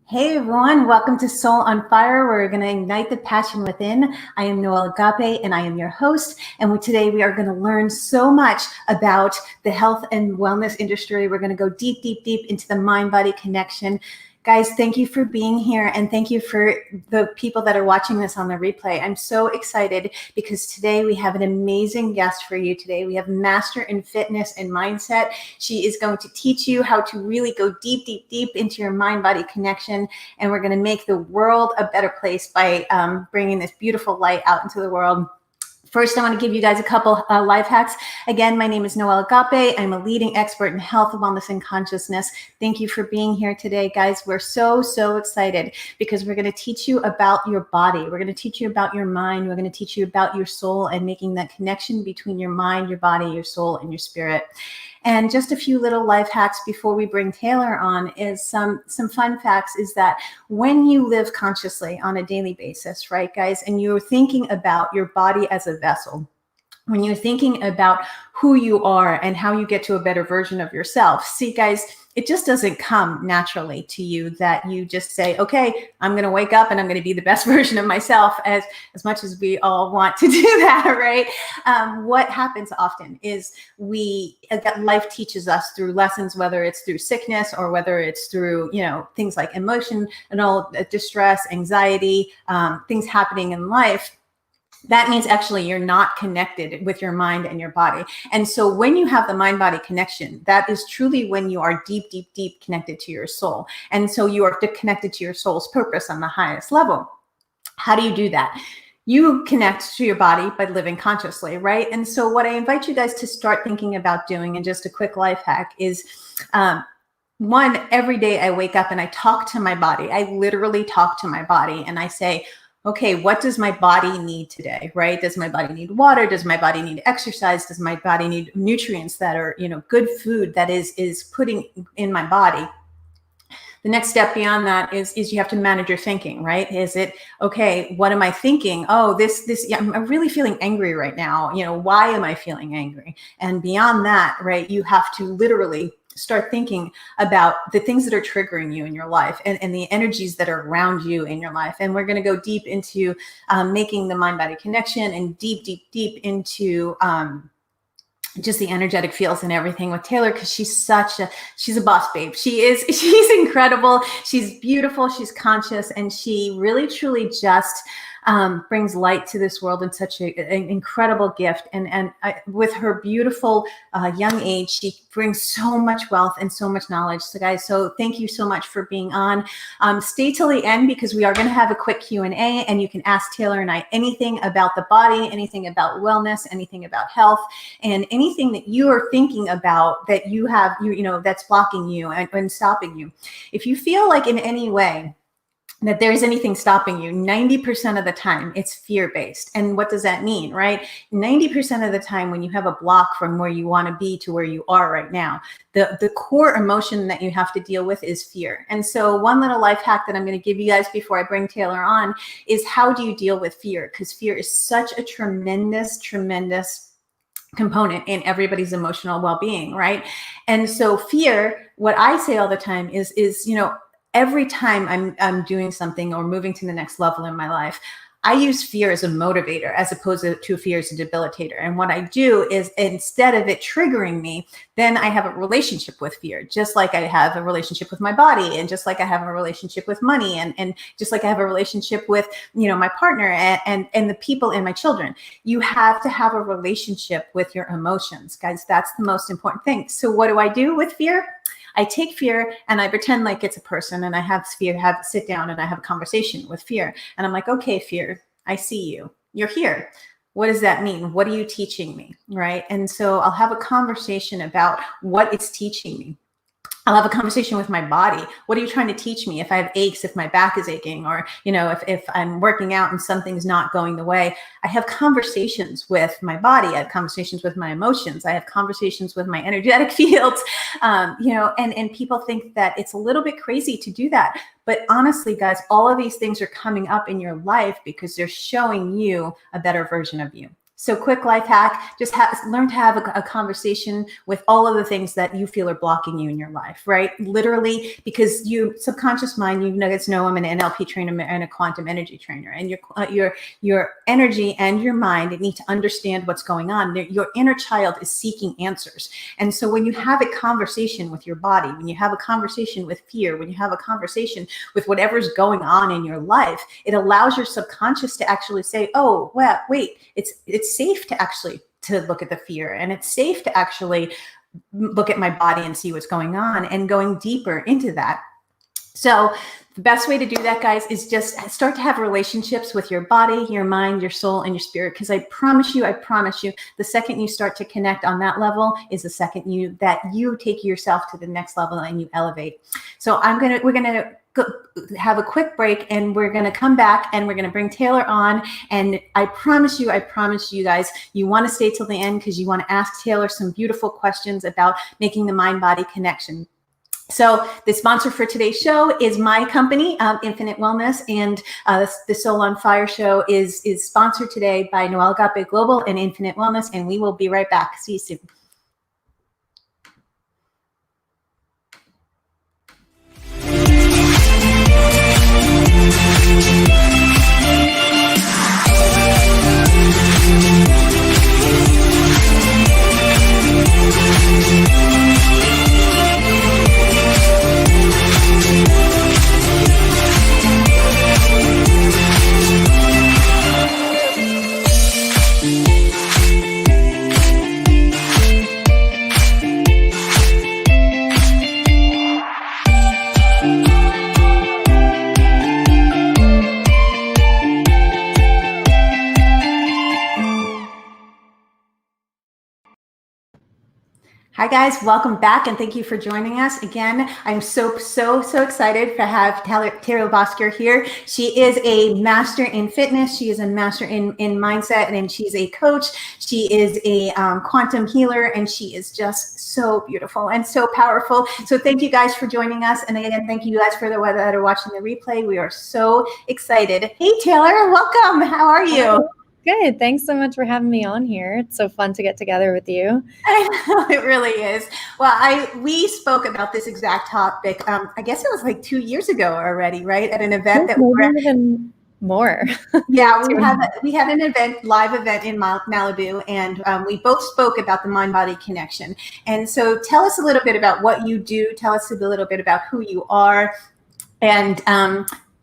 Hey everyone, welcome to Soul on Fire. We're going to ignite the passion within. I am Noelle Agape and I am your host. And today we are going to learn so much about the health and wellness industry. We're going to go deep, deep, deep into the mind-body connection. Guys, thank you for being here and thank you for the people that are watching this on the replay. I'm so excited because today we have an amazing guest for you today. We have Master in Fitness and Mindset. She is going to teach you how to really go deep, deep, deep into your mind-body connection, and we're going to make the world a better place by bringing this beautiful light out into the world. First, I want to give you guys a couple life hacks. Again, my name is Noelle Agape. I'm a leading expert in health, wellness, and consciousness. Thank you for being here today, guys. We're so excited because we're going to teach you about your body. We're going to teach you about your mind. We're going to teach you about your soul and making that connection between your mind, your body, your soul, and your spirit. And just a few little life hacks before we bring Taylor on is some fun facts is that when you live consciously on a daily basis, right, guys, and you're thinking about your body as a vessel, when you're thinking about who you are and how you get to a better version of yourself, see, guys, it just doesn't come naturally to you that you just say, okay, I'm going to wake up and I'm going to be the best version of myself, as much as we all want to do that, right? What happens often is life teaches us through lessons, whether it's through sickness or whether it's through, things like emotion and all distress, anxiety, things happening in life. That means actually you're not connected with your mind and your body. And so when you have the mind-body connection, that is truly when you are deep, deep, deep connected to your soul. And so you are connected to your soul's purpose on the highest level. How do you do that? You connect to your body by living consciously, right? And so what I invite you guys to start thinking about doing, and just a quick life hack, is one, every day I wake up and I talk to my body. I literally talk to my body and I say, okay, what does my body need today, right? Does my body need water? Does my body need exercise? Does my body need nutrients that are, good food that is putting in my body? The next step beyond that is you have to manage your thinking, right? Is it, okay, what am I thinking? Oh, yeah, I'm really feeling angry right now. Why am I feeling angry? And beyond that, right, you have to literally start thinking about the things that are triggering you in your life and the energies that are around you in your life. And we're going to go deep into making the mind-body connection and deep, deep, deep into just the energetic feels and everything with Taylor, because she's a boss babe. She's incredible. She's beautiful. She's conscious. And she really, truly just brings light to this world in such an incredible gift. And with her beautiful young age, she brings so much wealth and so much knowledge. So guys, thank you so much for being on. Stay till the end because we are going to have a quick Q&A and you can ask Taylor and I anything about the body, anything about wellness, anything about health, and anything that you are thinking about that you have, that's blocking you and stopping you. If you feel like in any way that there's anything stopping you, 90% of the time it's fear-based. And what does that mean, right? 90% of the time when you have a block from where you want to be to where you are right now, the core emotion that you have to deal with is fear. And so one little life hack that I'm going to give you guys before I bring Taylor on is, how do you deal with fear? Because fear is such a tremendous component in everybody's emotional well-being, right? And so fear, what I say all the time is every time I'm doing something or moving to the next level in my life, I use fear as a motivator as opposed to fear as a debilitator. And what I do is, instead of it triggering me, then I have a relationship with fear, just like I have a relationship with my body, and just like I have a relationship with money, and just like I have a relationship with, my partner and the people and my children. You have to have a relationship with your emotions, guys. That's the most important thing. So what do I do with fear? I take fear and I pretend like it's a person, and I have fear, sit down and I have a conversation with fear. And I'm like, okay, fear, I see you. You're here. What does that mean? What are you teaching me? Right? And so I'll have a conversation about what it's teaching me. I'll have a conversation with my body. What are you trying to teach me? If I have aches, if my back is aching, or, if I'm working out and something's not going the way, I have conversations with my body. I have conversations with my emotions. I have conversations with my energetic fields, and people think that it's a little bit crazy to do that. But honestly, guys, all of these things are coming up in your life because they're showing you a better version of you. So quick life hack, just learn to have a conversation with all of the things that you feel are blocking you in your life, right? Literally, because you subconscious mind, you guys know I'm an NLP trainer and a quantum energy trainer, and your energy and your mind need to understand what's going on. Your inner child is seeking answers. And so when you have a conversation with your body, when you have a conversation with fear, when you have a conversation with whatever's going on in your life, it allows your subconscious to actually say, oh, well, wait, it's safe to actually to look at the fear, and it's safe to actually look at my body and see what's going on, and going deeper into that. So the best way to do that, guys, is just start to have relationships with your body, your mind, your soul, and your spirit. Because I promise you, the second you start to connect on that level is the second you take yourself to the next level and you elevate. So we're gonna have a quick break, and we're going to come back and we're going to bring Taylor on. And I promise you guys, you want to stay till the end because you want to ask Taylor some beautiful questions about making the mind-body connection. So the sponsor for today's show is my company, Infinite Wellness, and the Soul on Fire show is sponsored today by Noelle Agape Global and Infinite Wellness, and we will be right back. See you soon. Hi guys, welcome back, and thank you for joining us again. I'm so excited to have Taylor Bosker here. She is a master in fitness. She is a master in mindset, and she's a coach. She is a quantum healer, and she is just so beautiful and so powerful. So thank you guys for joining us, and again, thank you guys for the ones that are watching the replay. We are so excited. Hey Taylor, welcome. How are you? Good. Thanks so much for having me on here. It's so fun to get together with you. I know, it really is. Well, we spoke about this exact topic. I guess it was like 2 years ago already, right? At an event that maybe even more. Yeah, we had an live event in Malibu, and we both spoke about the mind-body connection. And so, tell us a little bit about what you do. Tell us a little bit about who you are, and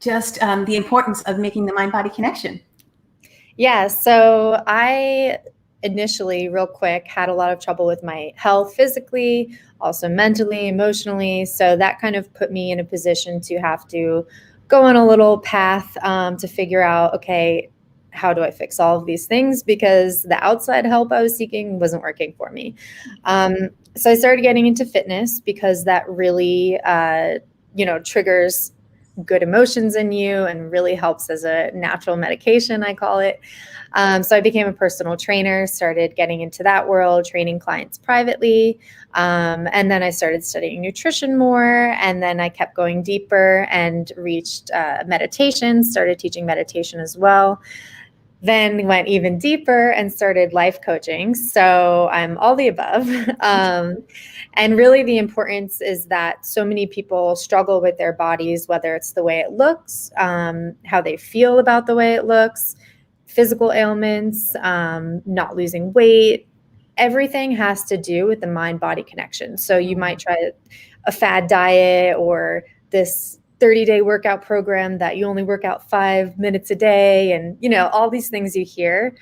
just the importance of making the mind-body connection. Yeah, so I initially, real quick, had a lot of trouble with my health physically, also mentally, emotionally. So that kind of put me in a position to have to go on a little path to figure out, okay, how do I fix all of these things? Because the outside help I was seeking wasn't working for me. So I started getting into fitness because that really, triggers good emotions in you and really helps as a natural medication, I call it. So I became a personal trainer, started getting into that world, training clients privately. And then I started studying nutrition more. And then I kept going deeper and reached meditation, started teaching meditation as well. Then went even deeper and started life coaching. So I'm all the above. And really the importance is that so many people struggle with their bodies, whether it's the way it looks, how they feel about the way it looks, physical ailments, not losing weight. Everything has to do with the mind-body connection. So you might try a fad diet or this 30-day workout program that you only work out 5 minutes a day. And, all these things you hear,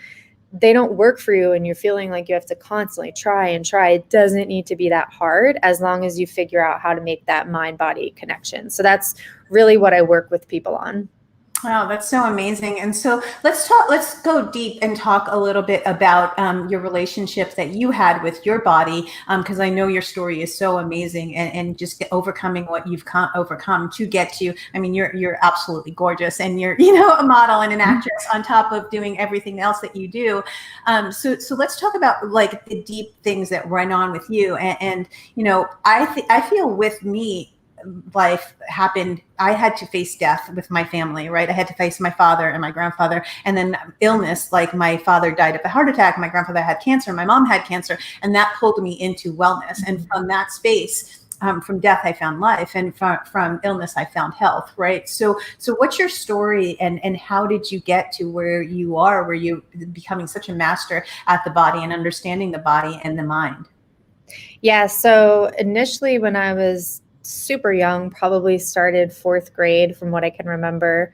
they don't work for you and you're feeling like you have to constantly try and try. It doesn't need to be that hard as long as you figure out how to make that mind-body connection. So that's really what I work with people on. Wow, that's so amazing. And so let's go deep and talk a little bit about your relationship that you had with your body, because I know your story is so amazing, and just overcoming what you've overcome to get to. I mean, you're absolutely gorgeous, and you're a model and an actress on top of doing everything else that you do. So let's talk about like the deep things that went on with you. And I feel with me, life happened. I had to face death with my family, right? I had to face my father and my grandfather, and then illness, like my father died of a heart attack, my grandfather had cancer, my mom had cancer, and that pulled me into wellness. And from that space, from death, I found life, and from illness, I found health, right? So what's your story, and how did you get to where you are, where you're becoming such a master at the body and understanding the body and the mind? Yeah. So initially, when I was super young, probably started fourth grade from what I can remember,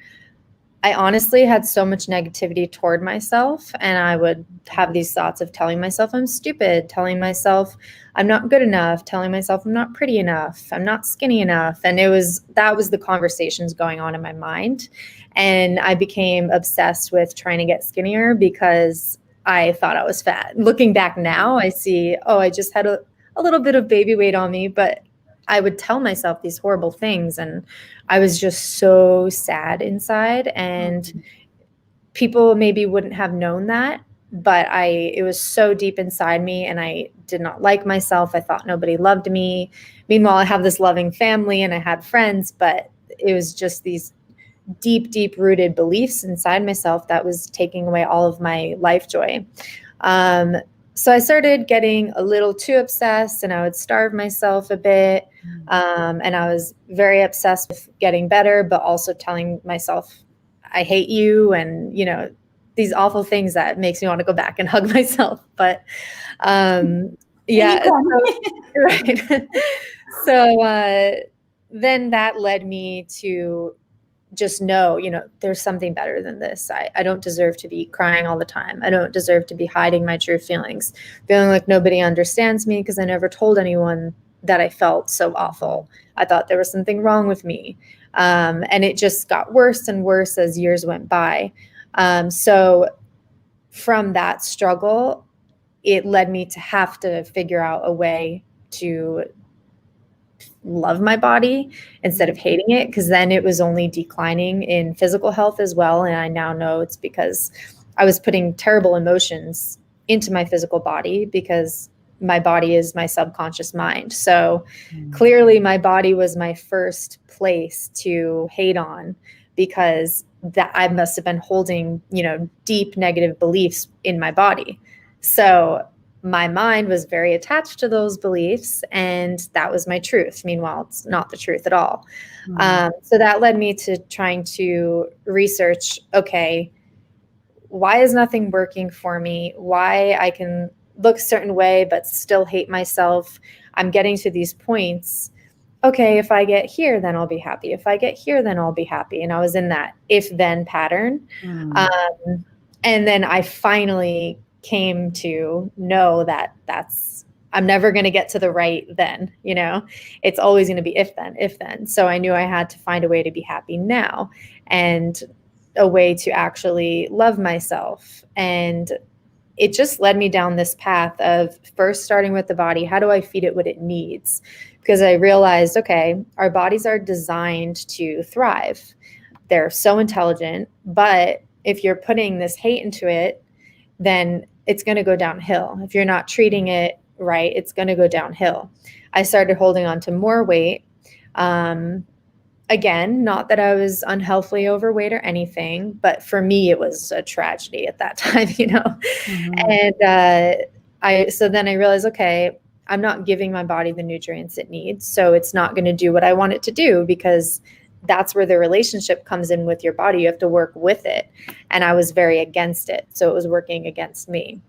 I honestly had so much negativity toward myself, and I would have these thoughts of telling myself I'm stupid, telling myself I'm not good enough, telling myself I'm not pretty enough, I'm not skinny enough. And that was the conversations going on in my mind. And I became obsessed with trying to get skinnier because I thought I was fat. Looking back now, I see, oh, I just had a little bit of baby weight on me, but I would tell myself these horrible things, and I was just so sad inside. And people maybe wouldn't have known that, but it was so deep inside me, and I did not like myself. I thought nobody loved me. Meanwhile, I have this loving family and I had friends, but it was just these deep rooted beliefs inside myself that was taking away all of my life joy. So I started getting a little too obsessed, and I would starve myself a bit. And I was very obsessed with getting better, but also telling myself, I hate you. And, these awful things that makes me want to go back and hug myself. But, yeah, right. So, then that led me to just know, there's something better than this. I don't deserve to be crying all the time. I don't deserve to be hiding my true feelings, feeling like nobody understands me because I never told anyone that I felt so awful. I thought there was something wrong with me. And it just got worse and worse as years went by. So from that struggle, it led me to have to figure out a way to love my body instead of hating it, because then it was only declining in physical health as well. And I now know it's because I was putting terrible emotions into my physical body, because my body is my subconscious mind. So clearly my body was my first place to hate on, because that I must have been holding, deep negative beliefs in my body. So my mind was very attached to those beliefs, and that was my truth. Meanwhile, it's not the truth at all. So that led me to trying to research, okay, why is nothing working for me? Why I can look a certain way but still hate myself? I'm getting to these points. Okay, if I get here, then I'll be happy. If I get here, then I'll be happy. And I was in that if-then pattern. And then I finally came to know that I'm never going to get to the right then, it's always going to be if then. So I knew I had to find a way to be happy now, and a way to actually love myself. And it just led me down this path of first starting with the body. How do I feed it what it needs? Because I realized, okay, our bodies are designed to thrive. They're so intelligent, but if you're putting this hate into it, then it's going to go downhill. If you're not treating it right, it's going to go downhill. I started holding on to more weight. Again, not that I was unhealthily overweight or anything, but for me, it was a tragedy at that time, And so then I realized, okay, I'm not giving my body the nutrients it needs. So it's not going to do what I want it to do, because that's where the relationship comes in with your body. You have to work with it. And I was very against it. So it was working against me.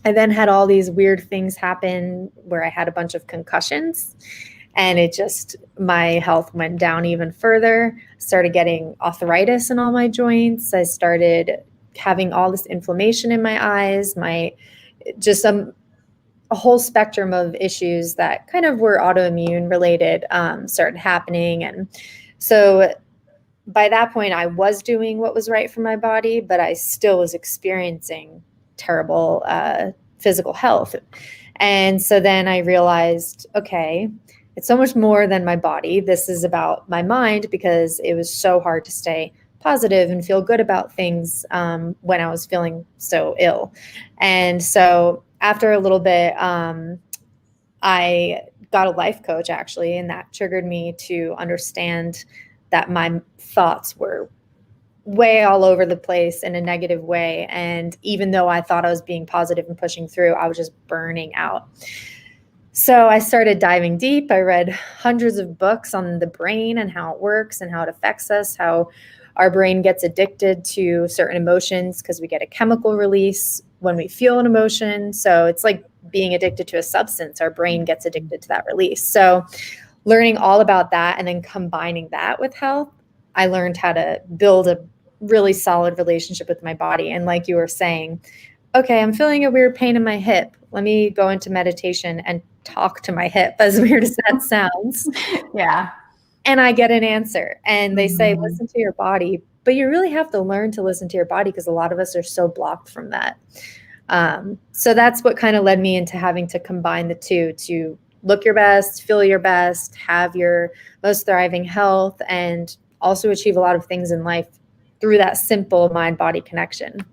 I then had all these weird things happen where I had a bunch of concussions, and my health went down even further. Started getting arthritis in all my joints. I started having all this inflammation in my eyes, a whole spectrum of issues that kind of were autoimmune related started happening. And so by that point, I was doing what was right for my body, but I still was experiencing terrible physical health. And so then I realized, okay, it's so much more than my body. This is about my mind, because it was so hard to stay positive and feel good about things when I was feeling so ill. And so after a little bit, I got a life coach actually, and that triggered me to understand that my thoughts were way all over the place in a negative way. And even though I thought I was being positive and pushing through, I was just burning out. So I started diving deep. I read hundreds of books on the brain and how it works and how it affects us, how our brain gets addicted to certain emotions because we get a chemical release when we feel an emotion. So it's like being addicted to a substance. Our brain gets addicted to that release. So learning all about that and then combining that with health, I learned how to build a really solid relationship with my body. And like you were saying, okay, I'm feeling a weird pain in my hip. Let me go into meditation and talk to my hip, as weird as that sounds. Yeah. And I get an answer. And they say, listen to your body. But you really have to learn to listen to your body because a lot of us are so blocked from that. So that's what kind of led me into having to combine the two, to look your best, feel your best, have your most thriving health, and also achieve a lot of things in life through that simple mind-body connection.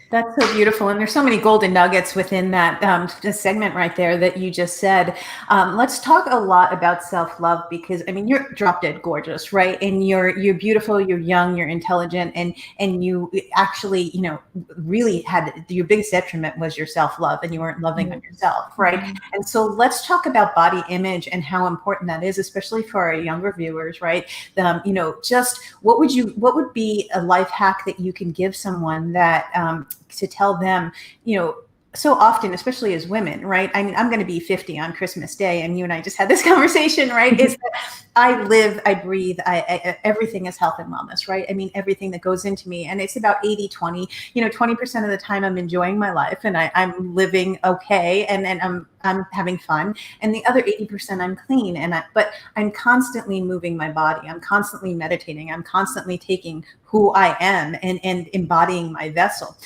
That's so beautiful. And there's so many golden nuggets within that segment right there that you just said. Let's talk a lot about self-love, because I mean, you're drop dead gorgeous, right? And you're beautiful, you're young, you're intelligent, and you actually, you know, really had your biggest detriment was your self-love, and you weren't loving on yourself, right? And so let's talk about body image and how important that is, especially for our younger viewers, right? You know, just what would be a life hack that you can give someone that to tell them, you know, so often, especially as women, right? I mean, I'm going to be 50 on Christmas Day, and you and I just had this conversation, right? Is that I live, I breathe, everything is health and wellness, right? I mean, everything that goes into me, and it's about 80-20, you know, 20% of the time I'm enjoying my life and I'm living okay. And I'm having fun. And the other 80% I'm clean. But I'm constantly moving my body. I'm constantly meditating. I'm constantly taking who I am and embodying my vessel,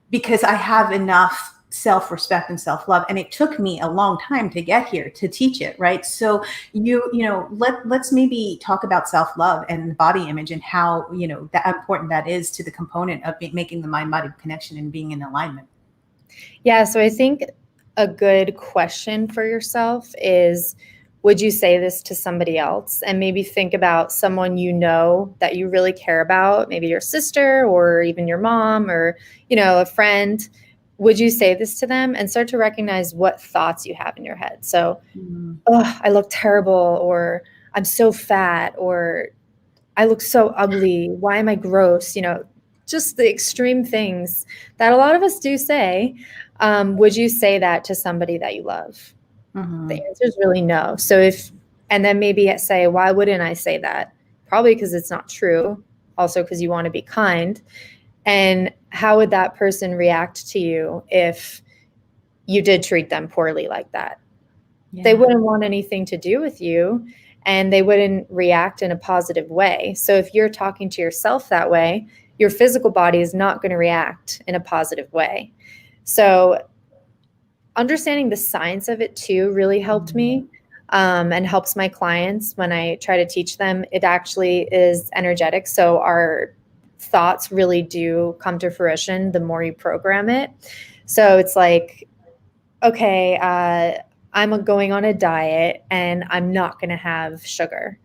because I have enough self-respect and self-love. And it took me a long time to get here, to teach it, right? So you know, let's maybe talk about self-love and body image and how, you know, that important that is to the component of making the mind-body connection and being in alignment. Yeah, so I think a good question for yourself is, would you say this to somebody else? And maybe think about someone you know that you really care about, maybe your sister or even your mom or, you know, a friend. Would you say this to them? And start to recognize what thoughts you have in your head. So, oh, I look terrible, or I'm so fat, or I look so ugly. Why am I gross? You know, just the extreme things that a lot of us do say. Would you say that to somebody that you love? The answer is really no. So and then maybe say, why wouldn't I say that? Probably because it's not true. Also because you want to be kind. And how would that person react to you if you did treat them poorly like that? Yeah. They wouldn't want anything to do with you, and they wouldn't react in a positive way. So if you're talking to yourself that way, your physical body is not going to react in a positive way. So understanding the science of it too really helped me, and helps my clients when I try to teach them. It actually is energetic. So our thoughts really do come to fruition the more you program it. So it's like, okay, I'm going on a diet and I'm not going to have sugar.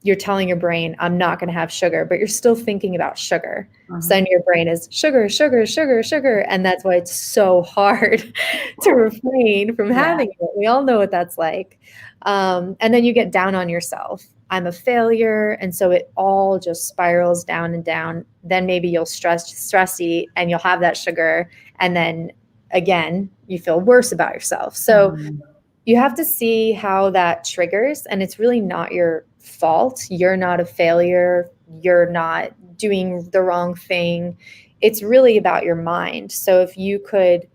You're telling your brain, I'm not going to have sugar, but you're still thinking about sugar. So then your brain is sugar, sugar, sugar, sugar. And that's why it's so hard to refrain from having it. We all know what that's like. And then you get down on yourself. I'm a failure. And so it all just spirals down and down. Then maybe you'll stress eat and you'll have that sugar. And then again, you feel worse about yourself. So you have to see how that triggers, and it's really not your fault. You're not a failure. You're not doing the wrong thing. It's really about your mind. So if you could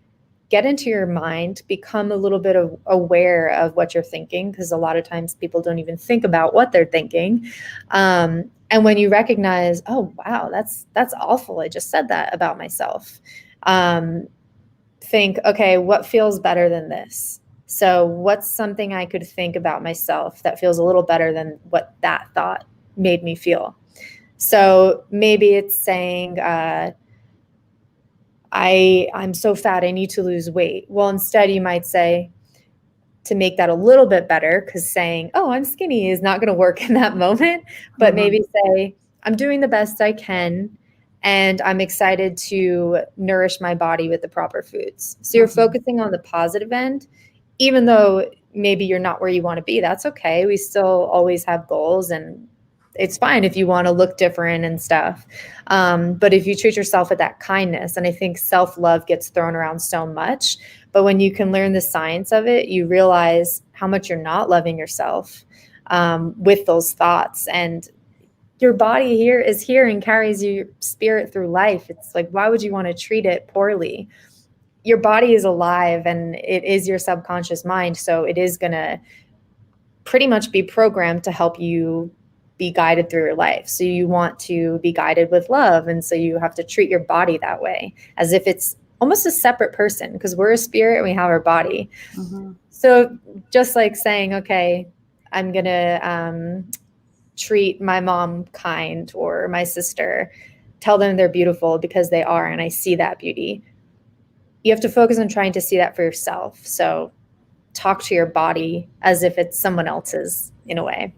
get into your mind, become a little bit aware of what you're thinking, because a lot of times people don't even think about what they're thinking. And when you recognize, oh, wow, that's awful. I just said that about myself. Think, okay, what feels better than this? So what's something I could think about myself that feels a little better than what that thought made me feel? So maybe it's saying, I'm so fat, I need to lose weight. Well, instead you might say, to make that a little bit better, because saying, oh, I'm skinny is not going to work in that moment, but maybe say, I'm doing the best I can, and I'm excited to nourish my body with the proper foods. So you're focusing on the positive end, even though maybe you're not where you want to be. That's okay. We still always have goals, and it's fine if you want to look different and stuff. But if you treat yourself with that kindness, and I think self-love gets thrown around so much, but when you can learn the science of it, you realize how much you're not loving yourself with those thoughts. And your body is here and carries your spirit through life. It's like, why would you want to treat it poorly? Your body is alive, and it is your subconscious mind. So it is going to pretty much be programmed to help you be guided through your life. So you want to be guided with love. And so you have to treat your body that way, as if it's almost a separate person, because we're a spirit and we have our body. So just like saying, okay, I'm going to treat my mom kind, or my sister, tell them they're beautiful because they are, and I see that beauty. You have to focus on trying to see that for yourself. So talk to your body as if it's someone else's, in a way.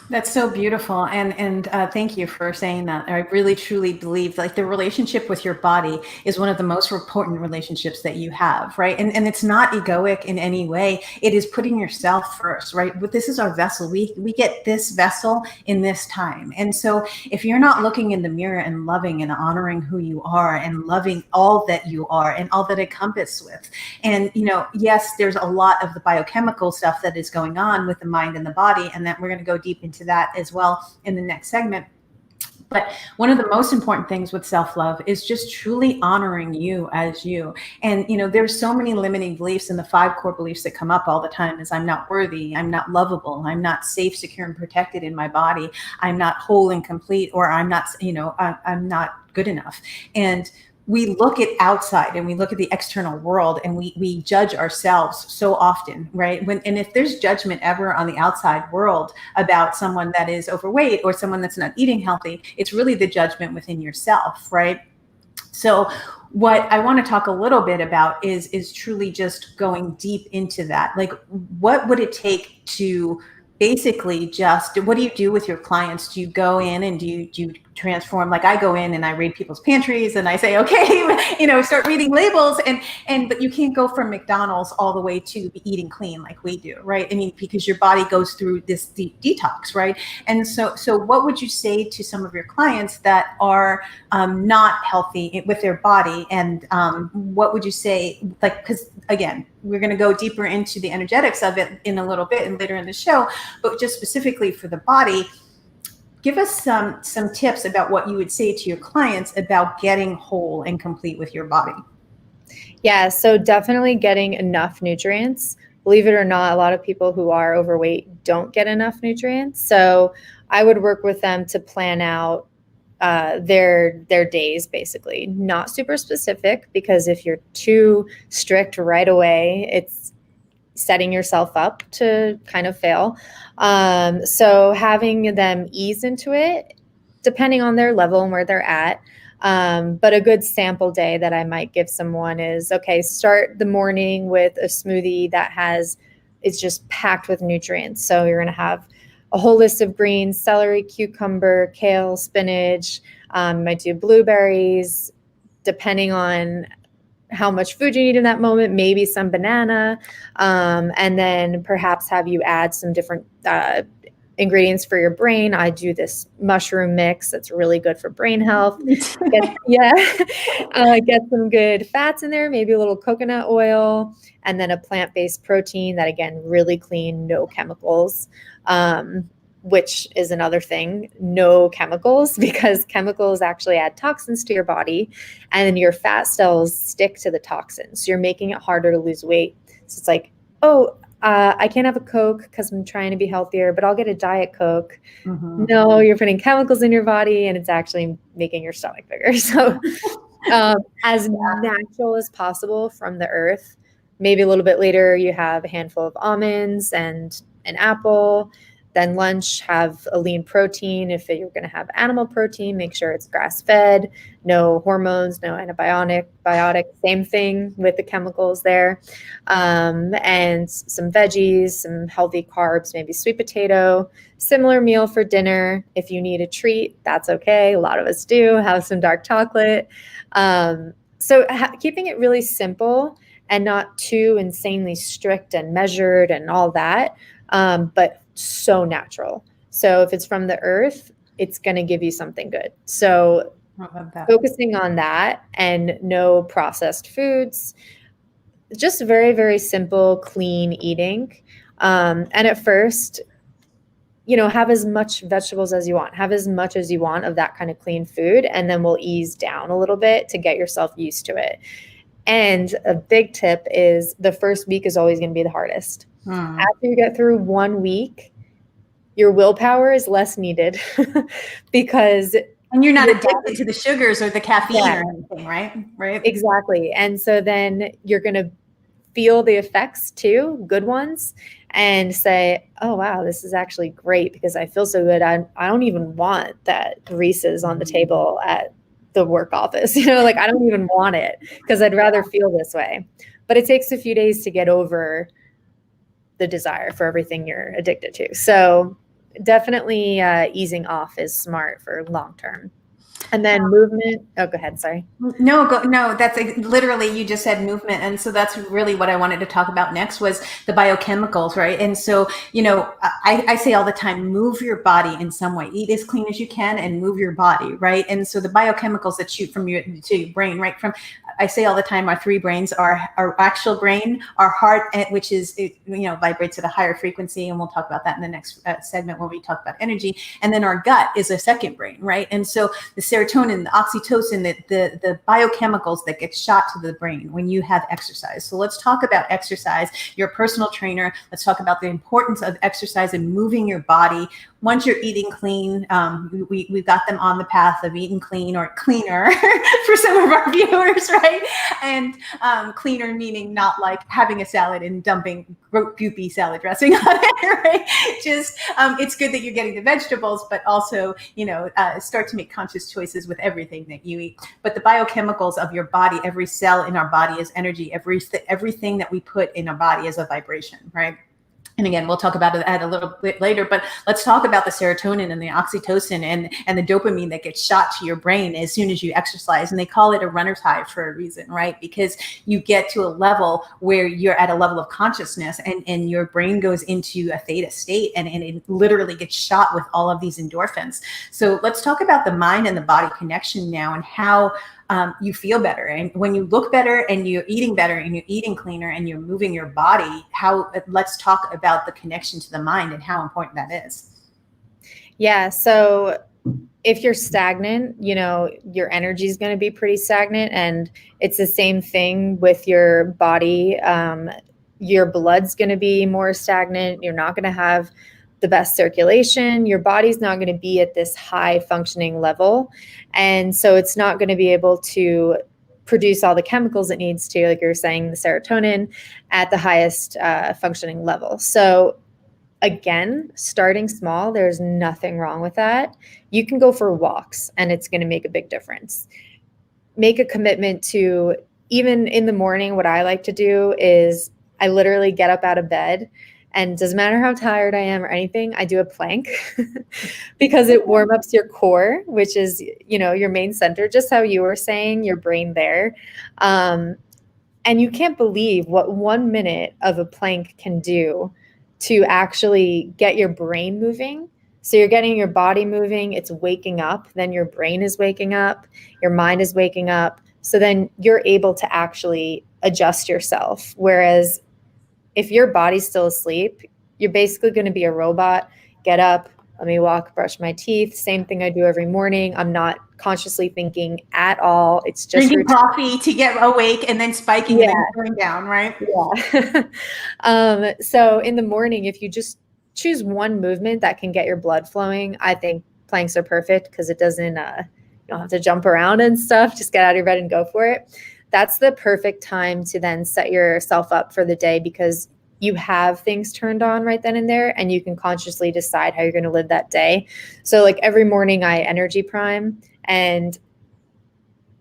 That's so beautiful. And thank you for saying that. I really, truly believe like the relationship with your body is one of the most important relationships that you have, right? And it's not egoic in any way. It is putting yourself first, right? But this is our vessel. We get this vessel in this time. And so if you're not looking in the mirror and loving and honoring who you are and loving all that you are and all that it encompasses with, and, you know, yes, there's a lot of the biochemical stuff that is going on with the mind and the body, and that we're going to go deep into that as well in the next segment. But one of the most important things with self-love is just truly honoring you as you. And, you know, there's so many limiting beliefs, and the 5 core beliefs that come up all the time is I'm not worthy, I'm not lovable, I'm not safe, secure, and protected in my body, I'm not whole and complete, or I'm not, you know, I'm not good enough. And we look at outside and we look at the external world, and we judge ourselves so often, right? And if there's judgment ever on the outside world about someone that is overweight or someone that's not eating healthy, it's really the judgment within yourself, right? So what I want to talk a little bit about is truly just going deep into that. Like, what would it take to basically just, what do you do with your clients? Do you go in and do you transform? Like, I go in and I read people's pantries and I say, okay, you know, start reading labels, but you can't go from McDonald's all the way to eating clean like we do, right? I mean, because your body goes through this deep detox, right? And so what would you say to some of your clients that are not healthy with their body? And what would you say, like, because again, we're going to go deeper into the energetics of it in a little bit and later in the show, but just specifically for the body, give us some tips about what you would say to your clients about getting whole and complete with your body. Yeah, so definitely getting enough nutrients. Believe it or not, a lot of people who are overweight don't get enough nutrients. So I would work with them to plan out their days, basically. Not super specific, because if you're too strict right away, it's setting yourself up to kind of fail. So having them ease into it, depending on their level and where they're at. But a good sample day that I might give someone is, okay, start the morning with a smoothie that it's just packed with nutrients. So you're going to have a whole list of greens: celery, cucumber, kale, spinach. You might do blueberries, depending on how much food you need in that moment, maybe some banana, and then perhaps have you add some different ingredients for your brain. I do this mushroom mix that's really good for brain health. Get some good fats in there, maybe a little coconut oil, and then a plant-based protein that, again, really clean, no chemicals, which is another thing, no chemicals, because chemicals actually add toxins to your body, and then your fat cells stick to the toxins. So you're making it harder to lose weight. So it's like, I can't have a Coke because I'm trying to be healthier, but I'll get a Diet Coke. Mm-hmm. No, you're putting chemicals in your body, and it's actually making your stomach bigger. So as natural as possible from the earth. Maybe a little bit later, you have a handful of almonds and an apple. Then lunch, have a lean protein. If you're going to have animal protein, make sure it's grass-fed, no hormones, no antibiotic. Same thing with the chemicals there. And some veggies, some healthy carbs, maybe sweet potato. Similar meal for dinner. If you need a treat, that's okay. A lot of us do. Have some dark chocolate. So keeping it really simple and not too insanely strict and measured and all that, but so natural. So if it's from the earth, it's going to give you something good. So focusing on that and no processed foods, just very, very simple, clean eating. And at first, have as much vegetables as you want, have as much as you want of that kind of clean food. And then we'll ease down a little bit to get yourself used to it. And a big tip is the first week is always going to be the hardest. After you get through 1 week, your willpower is less needed because and you're not addicted to the sugars or the caffeine or anything, right? Right. Exactly. And so then you're going to feel the effects too, good ones, and say, oh, wow, this is actually great because I feel so good. I don't even want that Reese's on the table at the work office. I don't even want it because I'd rather feel this way. But it takes a few days to get over the desire for everything you're addicted to. So definitely easing off is smart for long term. And then movement. Oh, go ahead. Sorry. No, that's literally, you just said movement. And so that's really what I wanted to talk about next was the biochemicals, right? And so, I say all the time, move your body in some way, eat as clean as you can and move your body, right? And so the biochemicals that shoot from to your brain, right? I say all the time, our three brains are our actual brain, our heart, which is, vibrates at a higher frequency. And we'll talk about that in the next segment when we talk about energy. And then our gut is a second brain, right? And so the serotonin, the oxytocin, the biochemicals that get shot to the brain when you have exercise. So let's talk about exercise. You're a personal trainer. Let's talk about the importance of exercise and moving your body. Once you're eating clean, we've got them on the path of eating clean or cleaner for some of our viewers, right? And cleaner meaning not like having a salad and dumping goopy salad dressing on it, right? Just it's good that you're getting the vegetables, but also start to make conscious choices with everything that you eat. But the biochemicals of your body, every cell in our body is energy. Everything that we put in our body is a vibration, right? And again, we'll talk about that a little bit later, but let's talk about the serotonin and the oxytocin and the dopamine that gets shot to your brain as soon as you exercise. And they call it a runner's high for a reason, right? Because you get to a level where you're at a level of consciousness and your brain goes into a theta state and it literally gets shot with all of these endorphins. So let's talk about the mind and the body connection now and how you feel better. And when you look better and you're eating better and you're eating cleaner and you're moving your body, let's talk about the connection to the mind and how important that is. Yeah. So if you're stagnant, your energy is going to be pretty stagnant, and it's the same thing with your body. Your blood's going to be more stagnant. You're not going to have the best circulation. Your body's not going to be at this high functioning level. And so it's not going to be able to produce all the chemicals it needs to, like you're saying, the serotonin at the highest functioning level. So again, starting small, there's nothing wrong with that. You can go for walks and it's going to make a big difference. Make a commitment to, even in the morning, what I like to do is I literally get up out of bed. And it doesn't matter how tired I am or anything, I do a plank because it warms up your core, which is, your main center, just how you were saying, your brain there. And you can't believe what 1 minute of a plank can do to actually get your brain moving. So you're getting your body moving, it's waking up, then your brain is waking up, your mind is waking up. So then you're able to actually adjust yourself. Whereas if your body's still asleep, you're basically going to be a robot. Get up, let me walk, brush my teeth. Same thing I do every morning. I'm not consciously thinking at all. It's just drinking coffee to get awake and then spiking and then going down, right? Yeah. So in the morning, if you just choose one movement that can get your blood flowing, I think planks are perfect because it doesn't, you don't have to jump around and stuff. Just get out of your bed and go for it. That's the perfect time to then set yourself up for the day because you have things turned on right then and there, and you can consciously decide how you're going to live that day. So like every morning I energy prime, and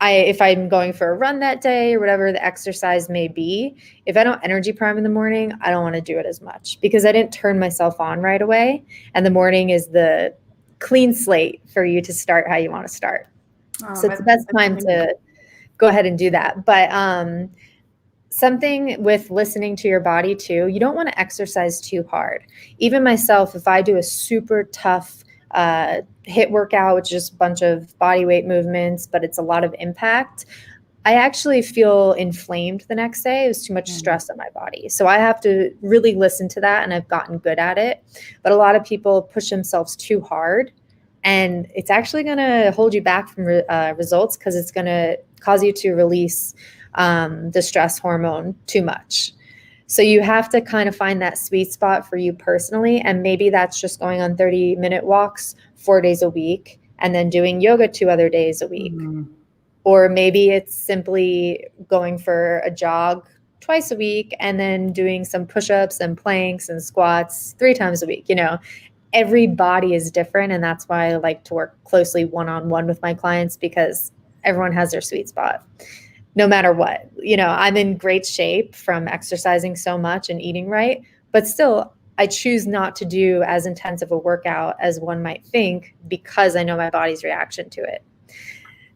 if I'm going for a run that day or whatever the exercise may be, if I don't energy prime in the morning, I don't want to do it as much because I didn't turn myself on right away. And the morning is the clean slate for you to start how you want to start. So it's the best time to go ahead and do that. But something with listening to your body too, you don't want to exercise too hard. Even myself, if I do a super tough HIIT workout, which is just a bunch of body weight movements, but it's a lot of impact, I actually feel inflamed the next day. It was too much stress on my body. So I have to really listen to that, and I've gotten good at it. But a lot of people push themselves too hard, and it's actually going to hold you back from results because it's going to cause you to release the stress hormone too much. So you have to kind of find that sweet spot for you personally. And maybe that's just going on 30-minute walks 4 days a week and then doing yoga 2 other days a week. Or maybe it's simply going for a jog twice a week and then doing some push-ups and planks and squats 3 times a week. You know, every body is different. And that's why I like to work closely one-on-one with my clients, because everyone has their sweet spot. No matter what, you know, I'm in great shape from exercising so much and eating right, but still I choose not to do as intensive a workout as one might think because I know my body's reaction to it.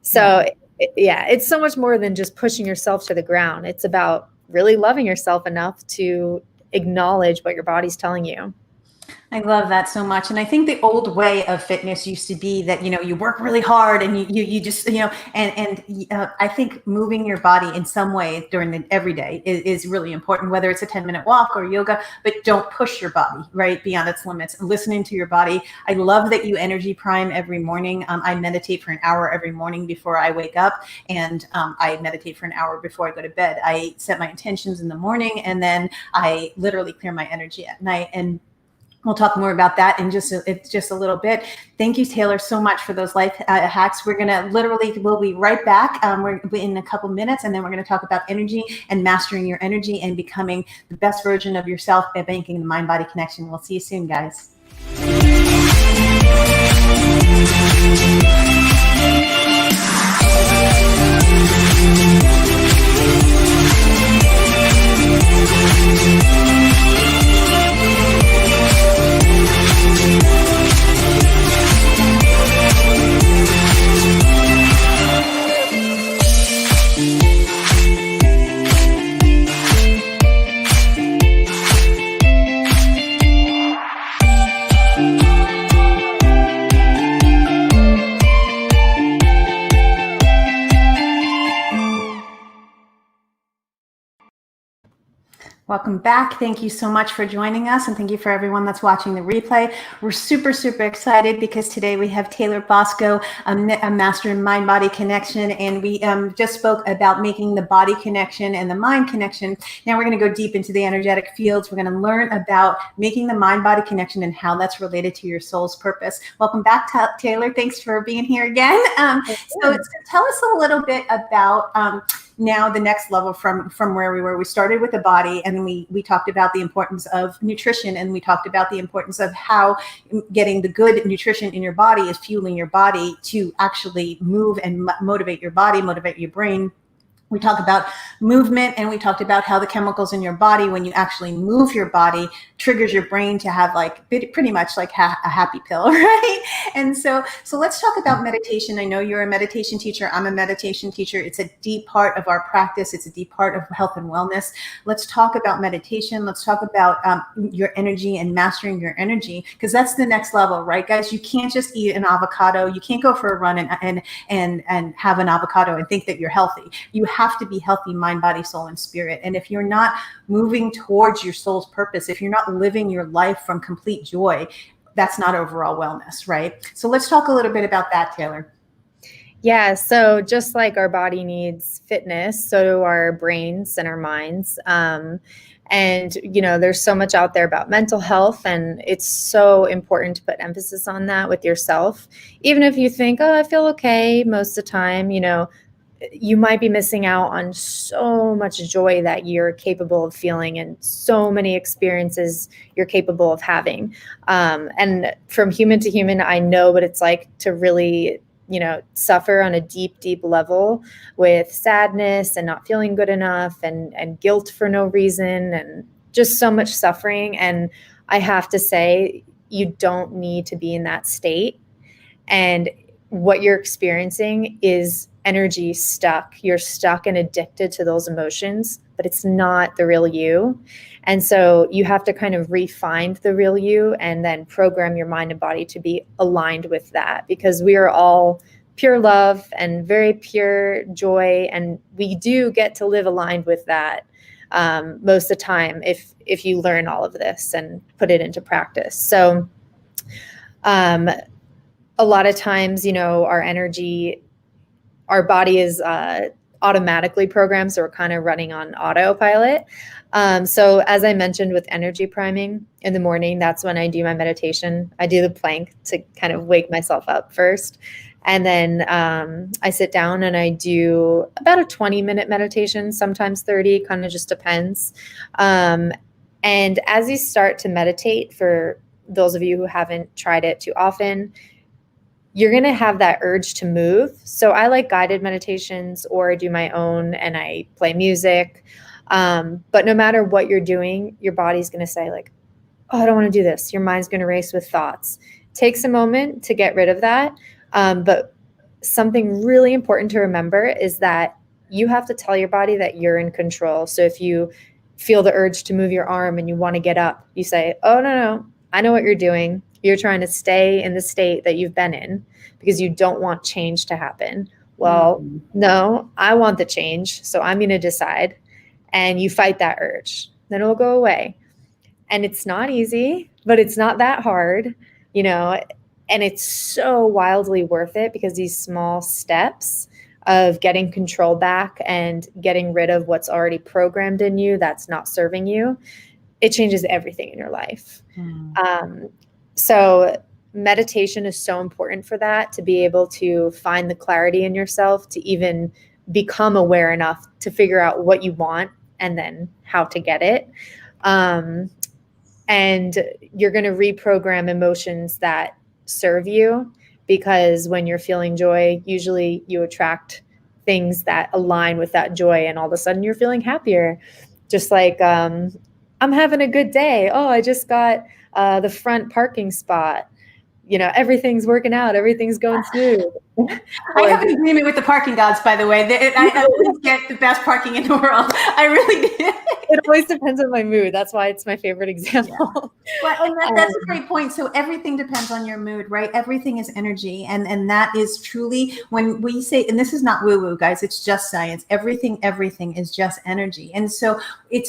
So it's so much more than just pushing yourself to the ground. It's about really loving yourself enough to acknowledge what your body's telling you. I love that so much. And I think the old way of fitness used to be that, you know, you work really hard and you just, you know, and I think moving your body in some way during the everyday is really important, whether it's a 10-minute walk or yoga, but don't push your body right beyond its limits. Listening to your body. I love that you energy prime every morning. I meditate for an hour every morning before I wake up, and I meditate for an hour before I go to bed. I set my intentions in the morning, and then I literally clear my energy at night. And we'll talk more about that in just a little bit. Thank you, Taylor, so much for those life hacks. We're we'll be right back. We're in a couple minutes, and then we're going to talk about energy and mastering your energy and becoming the best version of yourself by making the mind-body connection. We'll see you soon, guys. Welcome back. Thank you so much for joining us, and thank you for everyone that's watching the replay. We're super, super excited because today we have Taylor Bosco, a master in mind-body connection, and we just spoke about making the body connection and the mind connection. Now we're going to go deep into the energetic fields. We're going to learn about making the mind-body connection and how that's related to your soul's purpose. Welcome back, Taylor. Thanks for being here again. So tell us a little bit about now the next level from where we were. We started with the body, and we talked about the importance of nutrition, and we talked about the importance of how getting the good nutrition in your body is fueling your body to actually move and motivate your body, motivate your brain. We talked about movement, and we talked about how the chemicals in your body, when you actually move your body, triggers your brain to have like pretty much like a happy pill, right? And so let's talk about meditation. I know you're a meditation teacher. I'm a meditation teacher. It's a deep part of our practice. It's a deep part of health and wellness. Let's talk about meditation. Let's talk about your energy and mastering your energy, because that's the next level, right, guys? You can't just eat an avocado. You can't go for a run and have an avocado and think that you're healthy. You have to be healthy, mind, body, soul, and spirit. And if you're not moving towards your soul's purpose, if you're not living your life from complete joy, that's not overall wellness, right? So let's talk a little bit about that, Taylor. Yeah, so just like our body needs fitness, so do our brains and our minds. And, you know, there's so much out there about mental health, and it's so important to put emphasis on that with yourself. Even if you think, oh, I feel okay most of the time, you know, you might be missing out on so much joy that you're capable of feeling and so many experiences you're capable of having. And from human to human, I know what it's like to really, suffer on a deep, deep level with sadness and not feeling good enough and guilt for no reason and just so much suffering. And I have to say, you don't need to be in that state. And what you're experiencing is energy stuck. You're stuck and addicted to those emotions, but it's not the real you. And so you have to kind of refine the real you and then program your mind and body to be aligned with that, because we are all pure love and very pure joy. And we do get to live aligned with that most of the time if you learn all of this and put it into practice. So a lot of times, our energy, our body is automatically programmed. So we're kind of running on autopilot. So as I mentioned with energy priming in the morning, that's when I do my meditation. I do the plank to kind of wake myself up first. And then I sit down and I do about a 20-minute meditation, sometimes 30, kind of just depends. And as you start to meditate, for those of you who haven't tried it too often, you're going to have that urge to move. So I like guided meditations or do my own and I play music. But no matter what you're doing, your body's going to say like, oh, I don't want to do this. Your mind's going to race with thoughts. Takes a moment to get rid of that. But something really important to remember is that you have to tell your body that you're in control. So if you feel the urge to move your arm and you want to get up, you say, oh, no, I know what you're doing. You're trying to stay in the state that you've been in because you don't want change to happen. Well, no, I want the change. So I'm going to decide. And you fight that urge. Then it'll go away. And it's not easy, but it's not that hard, and it's so wildly worth it, because these small steps of getting control back and getting rid of what's already programmed in you that's not serving you, it changes everything in your life. So meditation is so important for that, to be able to find the clarity in yourself, to even become aware enough to figure out what you want and then how to get it. And you're going to reprogram emotions that serve you, because when you're feeling joy, usually you attract things that align with that joy, and all of a sudden you're feeling happier. Just like, I'm having a good day. Oh, I just got the front parking spot. Everything's working out. Everything's going smooth. I have an agreement with the parking gods, by the way. I always get the best parking in the world. I really do. It always depends on my mood. That's why it's my favorite example. Yeah. Well, and that's a great point. So everything depends on your mood, right? Everything is energy. And that is truly, when we say, and this is not woo-woo, guys, it's just science. Everything is just energy. And so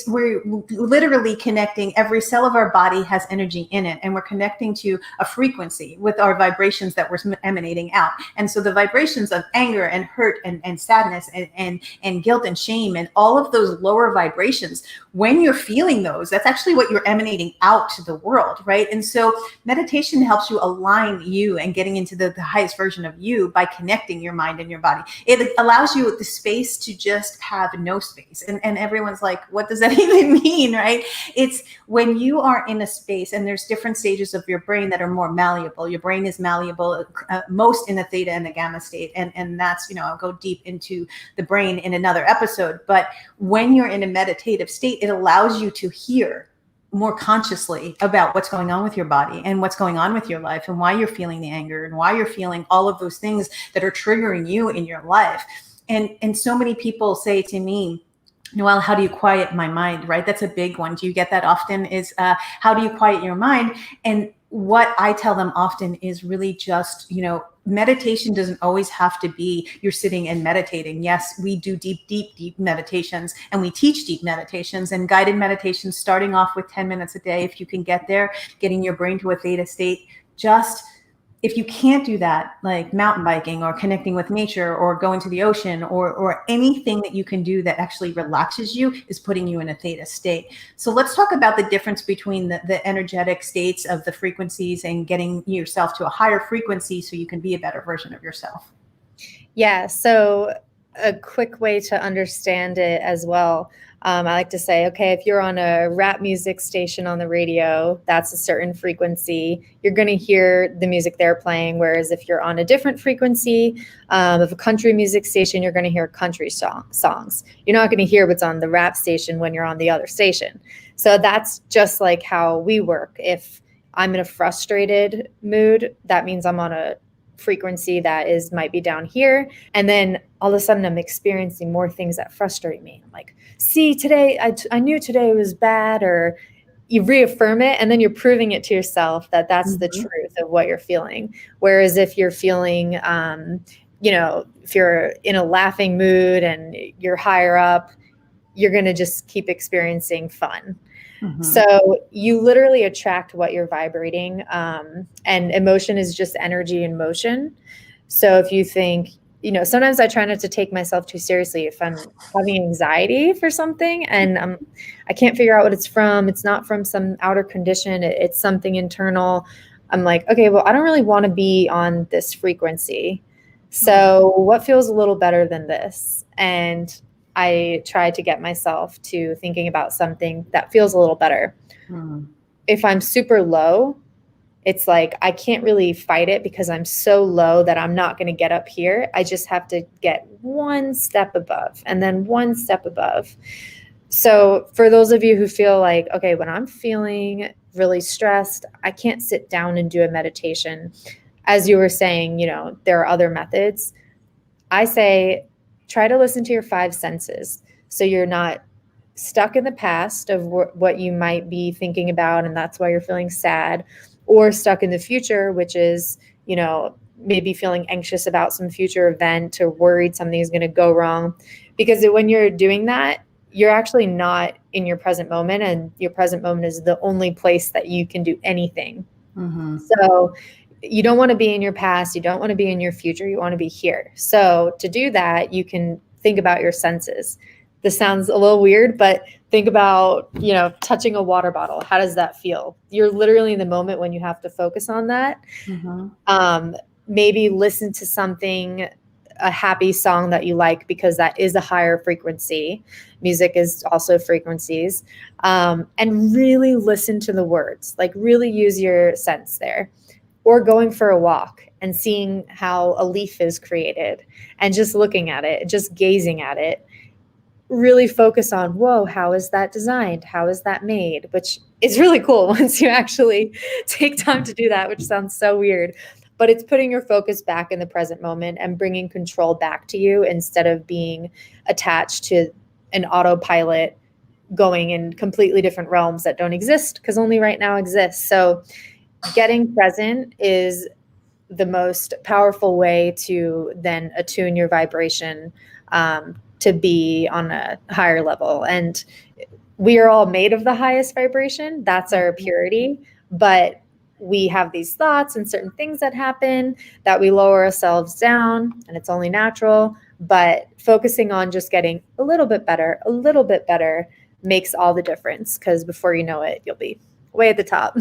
we're literally connecting. Every cell of our body has energy in it. And we're connecting to a frequency with our vibrations that we're emanating out. And so the vibrations of anger and hurt and sadness and guilt and shame and all of those lower vibrations, when you're feeling those, that's actually what you're emanating out to the world, right? And so meditation helps you align you and getting into the highest version of you by connecting your mind and your body. It allows you the space to just have no space. And everyone's like, what does that even mean, right? It's when you are in a space, and there's different stages of your brain that are more malleable. Your brain is malleable most in the theta and the gamma state. And that's, I'll go deep into the brain in another episode. But when you're in a meditative state, it allows you to hear more consciously about what's going on with your body and what's going on with your life and why you're feeling the anger and why you're feeling all of those things that are triggering you in your life. And so many people say to me, Noelle, how do you quiet my mind, right? That's a big one. Do you get that often, is how do you quiet your mind? And what I tell them often is really just, meditation doesn't always have to be you're sitting and meditating. Yes, we do deep meditations, and we teach deep meditations and guided meditations, starting off with 10 minutes a day. If you can get there, getting your brain to a theta state. Just if you can't do that, like mountain biking or connecting with nature or going to the ocean or anything that you can do that actually relaxes you, is putting you in a theta state. So let's talk about the difference between the energetic states of the frequencies and getting yourself to a higher frequency so you can be a better version of yourself. Yeah. So a quick way to understand it as well. I like to say, okay, if you're on a rap music station on the radio, that's a certain frequency. You're going to hear the music they're playing. Whereas if you're on a different frequency of a country music station, you're going to hear country songs. You're not going to hear what's on the rap station when you're on the other station. So that's just like how we work. If I'm in a frustrated mood, that means I'm on a frequency that might be down here, and then all of a sudden I'm experiencing more things that frustrate me. I'm like, see, today I knew today was bad, or you reaffirm it, and then you're proving it to yourself that that's the truth of what you're feeling. Whereas if you're feeling if you're in a laughing mood and you're higher up, you're going to just keep experiencing fun. So you literally attract what you're vibrating, and emotion is just energy in motion. So if you think, sometimes I try not to take myself too seriously if I'm having anxiety for something and I can't figure out what it's from. It's not from some outer condition. It's something internal. I'm like, okay, well, I don't really want to be on this frequency. So what feels a little better than this? And I try to get myself to thinking about something that feels a little better. If I'm super low, it's like I can't really fight it because I'm so low that I'm not going to get up here. I just have to get one step above and then one step above. So for those of you who feel like, okay, when I'm feeling really stressed, I can't sit down and do a meditation. As you were saying, there are other methods. I say, try to listen to your five senses. So you're not stuck in the past of what you might be thinking about, and that's why you're feeling sad, or stuck in the future, which is, maybe feeling anxious about some future event or worried something is going to go wrong. Because when you're doing that, you're actually not in your present moment, and your present moment is the only place that you can do anything. So you don't want to be in your past. You don't want to be in your future. You want to be here. So to do that, you can think about your senses. This sounds a little weird, but think about, touching a water bottle. How does that feel? You're literally in the moment when you have to focus on that. Maybe listen to something, a happy song that you like, because that is a higher frequency. Music is also frequencies. And really listen to the words, like really use your sense there. Or going for a walk and seeing how a leaf is created and just looking at it, just gazing at it. Really focus on, whoa, how is that designed? How is that made? Which is really cool once you actually take time to do that, which sounds so weird. But it's putting your focus back in the present moment and bringing control back to you instead of being attached to an autopilot going in completely different realms that don't exist, because only right now exists. So getting present is the most powerful way to then attune your vibration to be on a higher level. And we are all made of the highest vibration. That's our purity. But we have these thoughts and certain things that happen that we lower ourselves down, and it's only natural. But focusing on just getting a little bit better makes all the difference, because before you know it, you'll be way at the top.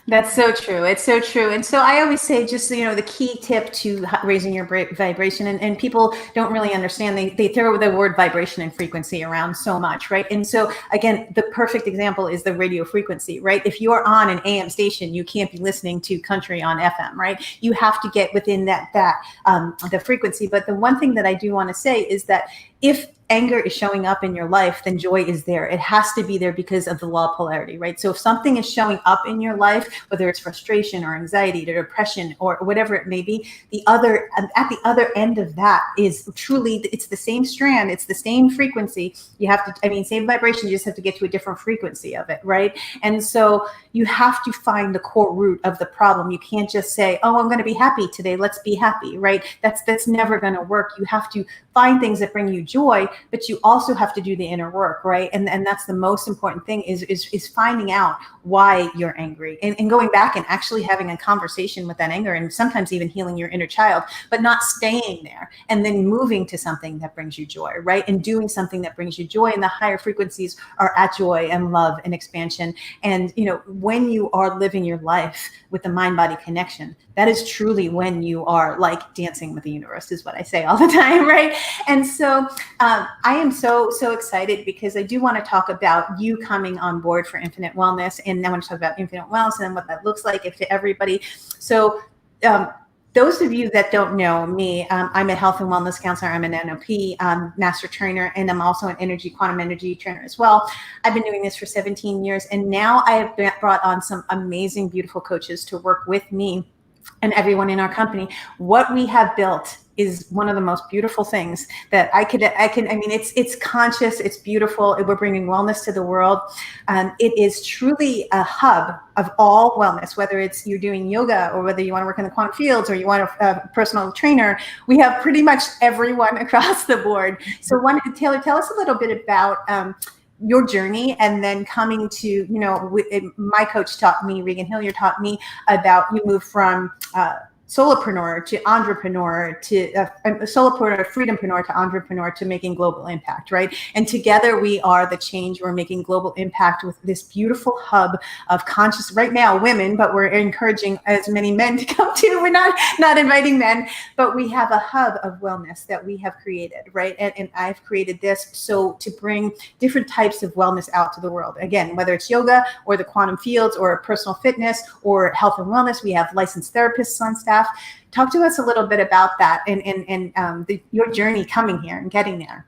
That's so true. It's so true. And so I always say, just, the key tip to raising your vibration, and people don't really understand, they throw the word vibration and frequency around so much, right? And so again, the perfect example is the radio frequency, right? If you're on an AM station, you can't be listening to country on FM, right? You have to get within the frequency. But the one thing that I do want to say is that if anger is showing up in your life, then joy is there. It has to be there because of the law of polarity, right? So if something is showing up in your life, whether it's frustration or anxiety or depression or whatever it may be, at the other end of that is truly, it's the same strand, it's the same frequency. You have to, same vibration, you just have to get to a different frequency of it, right? And so you have to find the core root of the problem. You can't just say, oh, I'm going to be happy today, let's be happy, right? That's never going to work. You have to find things that bring you joy, but you also have to do the inner work, right? And that's the most important thing is finding out why you're angry, and going back and actually having a conversation with that anger, and sometimes even healing your inner child, but not staying there, and then moving to something that brings you joy, right? And doing something that brings you joy. And the higher frequencies are at joy and love and expansion. And when you are living your life with the mind-body connection, that is truly when you are like dancing with the universe, is what I say all the time, right? And so I am so excited because I do want to talk about you coming on board for Infinite Wellness, and I want to talk about Infinite Wellness and what that looks like to everybody. So those of you that don't know me, I'm a health and wellness counselor. I'm an NLP master trainer, and I'm also an quantum energy trainer as well. I've been doing this for 17 years, and now I have brought on some amazing, beautiful coaches to work with me and everyone in our company. What we have built is one of the most beautiful things that I mean, it's conscious, it's beautiful. We're bringing wellness to the world. It is truly a hub of all wellness, whether it's you're doing yoga or whether you want to work in the quantum fields or you want a personal trainer. We have pretty much everyone across the board. So Taylor, tell us a little bit about your journey, and then coming to, my coach taught me, Regan Hillier taught me about, you move from solopreneur to entrepreneur to solopreneur, freedompreneur to entrepreneur to making global impact, right? And together we are the change. We're making global impact with this beautiful hub of conscious, right now, women, but we're encouraging as many men to come too. We're not inviting men, but we have a hub of wellness that we have created, right? And I've created this so to bring different types of wellness out to the world. Again, whether it's yoga or the quantum fields or personal fitness or health and wellness, we have licensed therapists on staff. Talk to us a little bit about that and your journey coming here and getting there.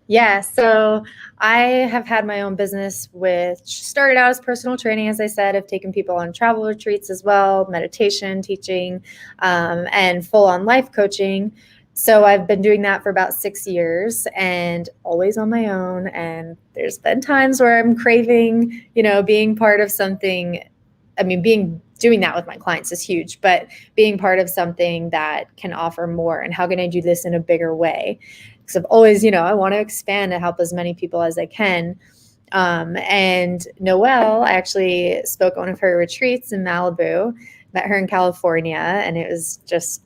Yeah, so I have had my own business, which started out as personal training, as I said. I've taken people on travel retreats as well, meditation, teaching, and full-on life coaching. So I've been doing that for about 6 years and always on my own. And there's been times where I'm craving, being part of something. I mean, doing that with my clients is huge, but being part of something that can offer more, and how can I do this in a bigger way? Because I've always, I want to expand and help as many people as I can. And Noelle, I actually spoke at one of her retreats in Malibu, met her in California, and it was just,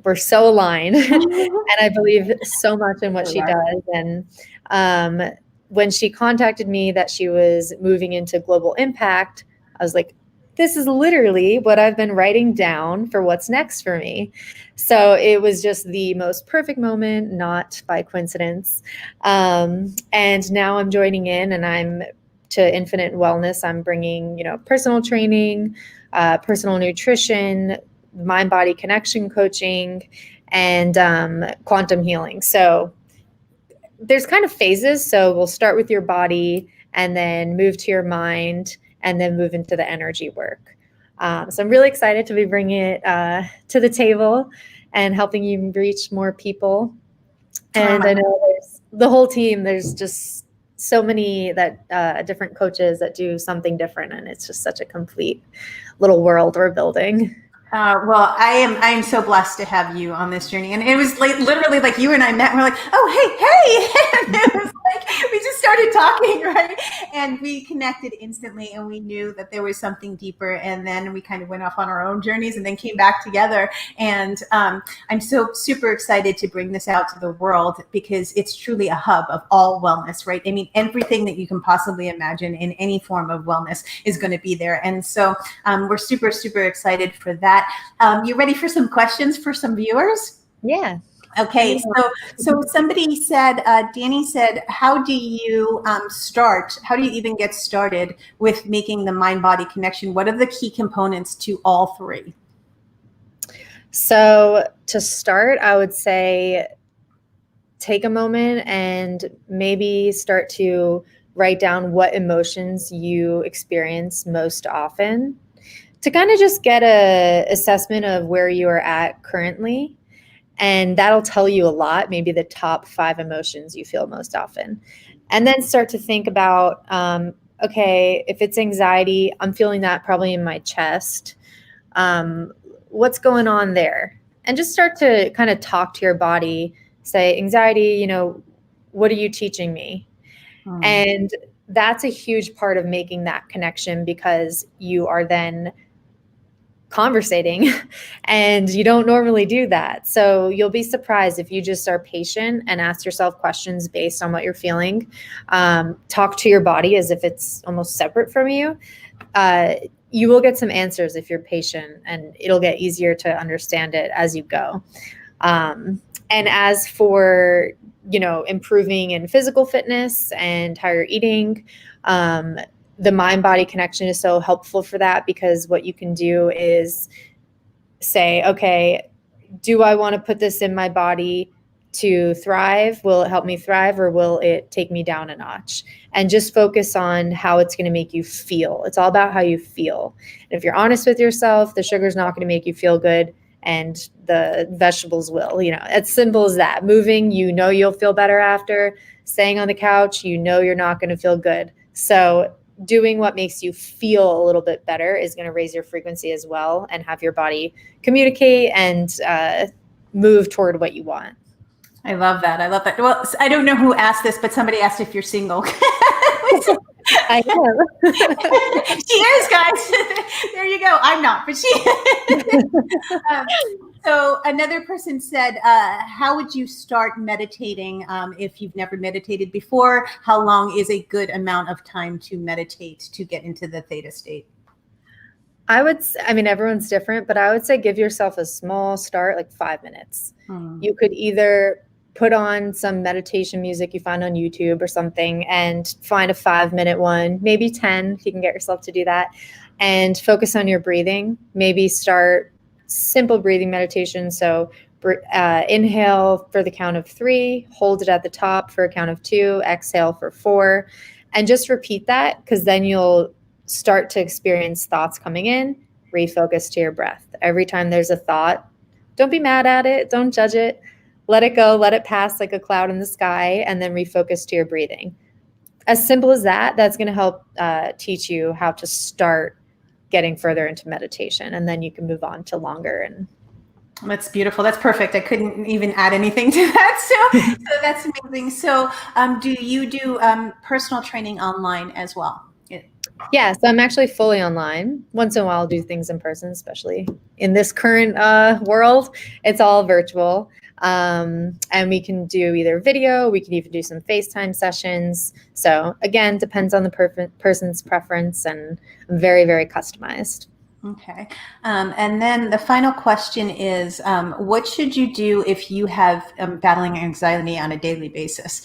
we're so aligned. And I believe so much in what she does. And when she contacted me that she was moving into global impact, I was like, this is literally what I've been writing down for what's next for me. So it was just the most perfect moment, not by coincidence. And now I'm joining in, and I'm to Infinite Wellness. I'm bringing, personal training, personal nutrition, mind-body connection coaching, and quantum healing. So there's kind of phases. So we'll start with your body and then move to your mind, and then move into the energy work. So I'm really excited to be bringing it to the table and helping you reach more people. And I know there's the whole team. There's just so many different coaches that do something different, and it's just such a complete little world we're building. Well, I am so blessed to have you on this journey. And it was literally like you and I met and we're like, oh, hey. And it was like, we just started talking, right? And we connected instantly, and we knew that there was something deeper. And then we kind of went off on our own journeys and then came back together. And I'm so super excited to bring this out to the world, because it's truly a hub of all wellness, right? I mean, everything that you can possibly imagine in any form of wellness is going to be there. And so we're super, super excited for that. You ready for some questions for some viewers? Yeah. Okay. So somebody said, Danny said, how do you start? How do you even get started with making the mind-body connection? What are the key components to all three? So to start, I would say take a moment and maybe start to write down what emotions you experience most often, to kind of just get an assessment of where you are at currently. And that'll tell you a lot, maybe the top 5 emotions you feel most often. And then start to think about, okay, if it's anxiety, I'm feeling that probably in my chest. What's going on there? And just start to kind of talk to your body, say, anxiety, what are you teaching me? And that's a huge part of making that connection, because you are then conversating and you don't normally do that. So you'll be surprised if you just are patient and ask yourself questions based on what you're feeling. Talk to your body as if it's almost separate from you. you will get some answers if you're patient, and it'll get easier to understand it as you go. And as for, improving in physical fitness and how you're eating, the mind-body connection is so helpful for that, because what you can do is say, okay, do I want to put this in my body to thrive? Will it help me thrive, or will it take me down a notch? And just focus on how it's going to make you feel. It's all about how you feel. And if you're honest with yourself, the sugar's not going to make you feel good, and the vegetables will. It's simple as that. Moving, you'll feel better after. Staying on the couch, you're not going to feel good. So doing what makes you feel a little bit better is going to raise your frequency as well, and have your body communicate and move toward what you want. I love that. Well, I don't know who asked this, but somebody asked if you're single. I am. She is, guys. There you go. I'm not, but she is. So another person said, how would you start meditating if you've never meditated before? How long is a good amount of time to meditate to get into the theta state? Everyone's different, but I would say give yourself a small start, like 5 minutes. You could either put on some meditation music you find on YouTube or something, and find a 5-minute one, maybe 10 if you can get yourself to do that, and focus on your breathing. Maybe start simple breathing meditation. So inhale for the count of 3, hold it at the top for a count of 2, exhale for 4, and just repeat that, because then you'll start to experience thoughts coming in. Refocus to your breath. Every time there's a thought, don't be mad at it. Don't judge it. Let it go. Let it pass like a cloud in the sky, and then refocus to your breathing. As simple as that, that's going to help teach you how to start getting further into meditation, and then you can move on to longer. And that's beautiful. That's perfect. I couldn't even add anything to that. So that's amazing. So do you do personal training online as well? Yeah, so I'm actually fully online. Once in a while I'll do things in person, especially in this current world. It's all virtual. And we can do either video, we can even do some FaceTime sessions. So again, depends on the person's preference, and very, very customized. Okay. And then the final question is, what should you do if you have battling anxiety on a daily basis?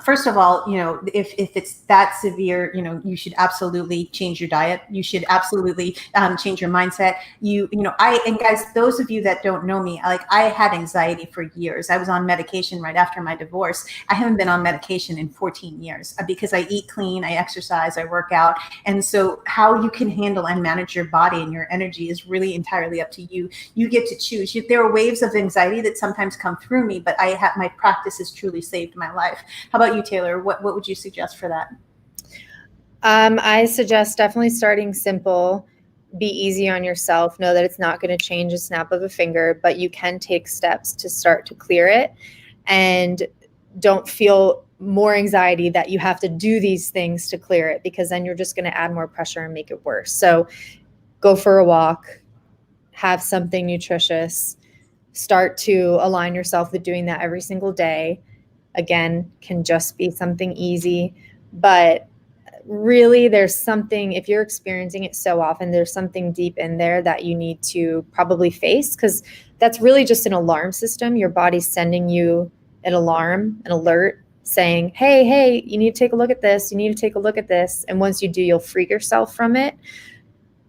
First of all, if it's that severe, you should absolutely change your diet. You should absolutely change your mindset. And guys, those of you that don't know me, I had anxiety for years. I was on medication right after my divorce. I haven't been on medication in 14 years because I eat clean, I exercise, I work out. And so how you can handle and manage your body and your energy is really entirely up to you. You get to choose. There are waves of anxiety that sometimes come through me, but my practice has truly saved my life. How about you, Taylor? What would you suggest for that? I suggest definitely starting simple. Be easy on yourself. Know that it's not going to change a snap of a finger, but you can take steps to start to clear it. And don't feel more anxiety that you have to do these things to clear it, because then you're just going to add more pressure and make it worse. So go for a walk, have something nutritious, start to align yourself with doing that every single day. Again, can just be something easy, but really there's something, if you're experiencing it so often, there's something deep in there that you need to probably face, because that's really just an alarm system. Your body's sending you an alarm, an alert, saying, hey, you need to take a look at this. You need to take a look at this. And once you do, you'll free yourself from it.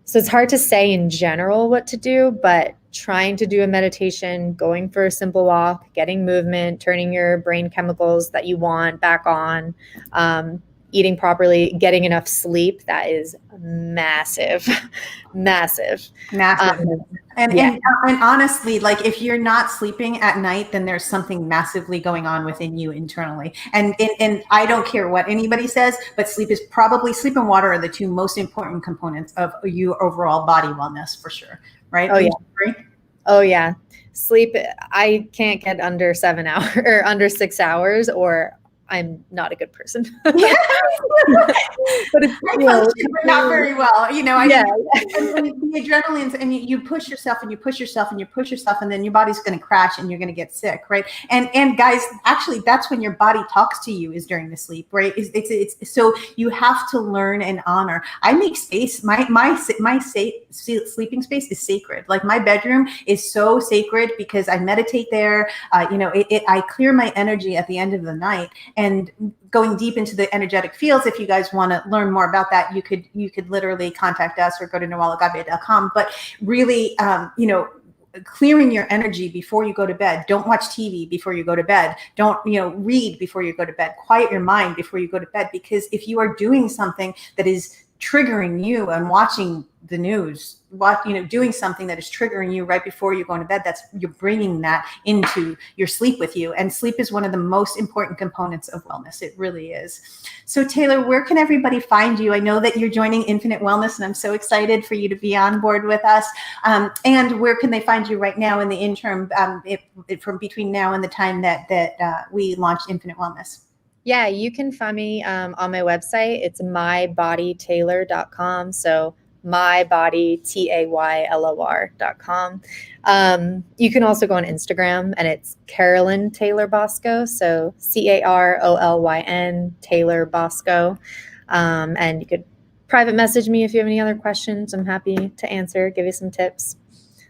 So it's hard to say in general what to do, but trying to do a meditation, going for a simple walk, getting movement, turning your brain chemicals that you want back on, eating properly, getting enough sleep, that is massive. And honestly, like if you're not sleeping at night, then there's something massively going on within you internally. And I don't care what anybody says, but sleep and water are the two most important components of your overall body wellness, for sure. Right? Oh yeah. Sleep. I can't get under 7 hours or under 6 hours, or I'm not a good person. Yeah. But it's, I function, but not very well. You know, yeah. and the adrenaline's, and you push yourself and you push yourself and you push yourself, and then your body's going to crash and you're going to get sick, right? And guys, actually, that's when your body talks to you, is during the sleep, right? It's so you have to learn and honor. I make space. My sleeping space is sacred. Like my bedroom is so sacred because I meditate there. You know, I clear my energy at the end of the night. And going deep into the energetic fields, if you guys want to learn more about that, you could literally contact us or go to noelleagape.com. But really, you know, clearing your energy before you go to bed. Don't watch TV before you go to bed. Don't, you know, read before you go to bed. Quiet your mind before you go to bed, because if you are doing something that is triggering you and watching the news, doing something that is triggering you right before you're going to bed, you're bringing that into your sleep with you. And sleep is one of the most important components of wellness. It really is. So Taylor, where can everybody find you? I know that you're joining Infinite Wellness, and I'm so excited for you to be on board with us. And where can they find you right now in the interim, from between now and the time that we launch Infinite Wellness? Yeah, you can find me on my website. It's mybodytaylor.com. So mybodytaylor.com. You can also go on Instagram, and it's Carolyn Taylor Bosco. So CAROLYN Taylor Bosco. And you could private message me if you have any other questions. I'm happy to answer, give you some tips.